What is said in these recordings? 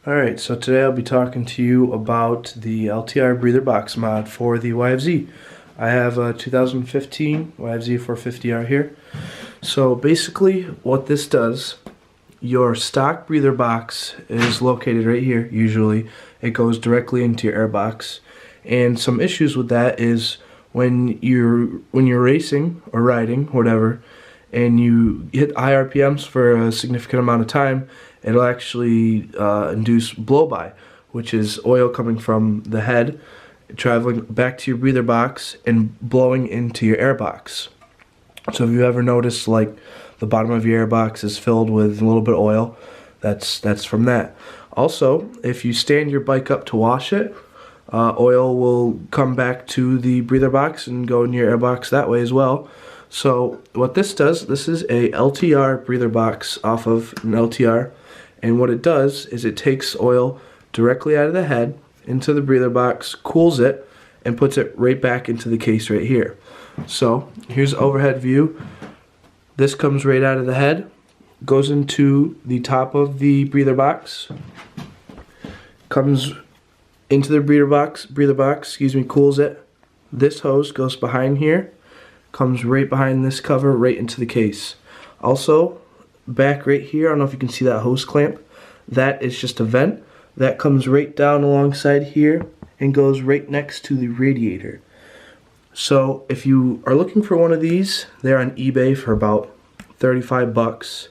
Alright, so today I'll be talking to you about the LTR breather box mod for the YFZ. I have a 2015 YFZ450R here. So basically what this does, your stock breather box is located right here usually. It goes directly into your air box. And some issues with that is when you're racing or riding, whatever, and you hit high RPMs for a significant amount of time, it'll actually induce blow-by, which is oil coming from the head, traveling back to your breather box and blowing into your air box. So if you ever notice, like, the bottom of your air box is filled with a little bit of oil, that's from that. Also, if you stand your bike up to wash it, oil will come back to the breather box and go in your air box that way as well. So what this does, this is a LTR breather box off of an LTR, and what it does is it takes oil directly out of the head into the breather box, cools it, and puts it right back into the case right here. So here's the overhead view. This comes right out of the head, goes into the top of the breather box, comes into the breather box, cools it. This hose goes behind here, comes right behind this cover, right into the case. Also, back right here, I don't know if you can see that hose clamp, that is just a vent that comes right down alongside here and goes right next to the radiator. So if you are looking for one of these, they're on eBay for about 35 bucks.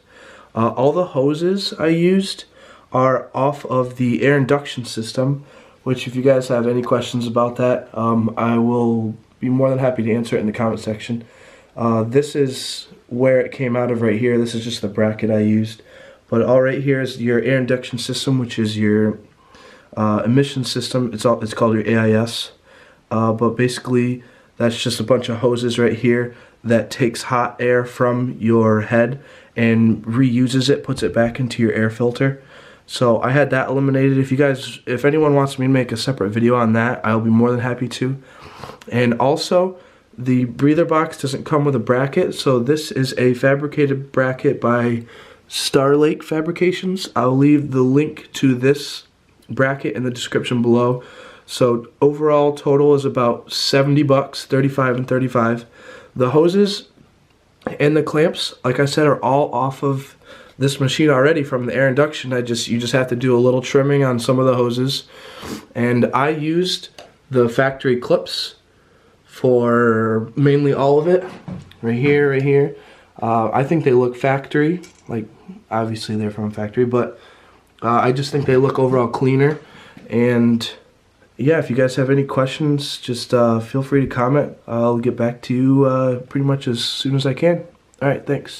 All the hoses I used are off of the air induction system, which if you guys have any questions about that, I will be more than happy to answer it in the comment section. This is where it came out of right here. This is just the bracket I used. But all right here is your air induction system, which is your emission system. It's called your AIS. But basically, that's just a bunch of hoses right here that takes hot air from your head and reuses it, puts it back into your air filter. So I had that eliminated. If anyone wants me to make a separate video on that, I'll be more than happy to. And also, the breather box doesn't come with a bracket, so this is a fabricated bracket by Star Lake Fabrications. I'll leave the link to this bracket in the description below. So overall total is about 70 bucks, 35 and 35. The hoses and the clamps, like I said, are all off of this machine already from the air induction. You just have to do a little trimming on some of the hoses. And I used the factory clips for mainly all of it. Right here. I think they look factory, like obviously they're from a factory, but I just think they look overall cleaner. And yeah, if you guys have any questions, just feel free to comment. I'll get back to you pretty much as soon as I can. Alright, thanks.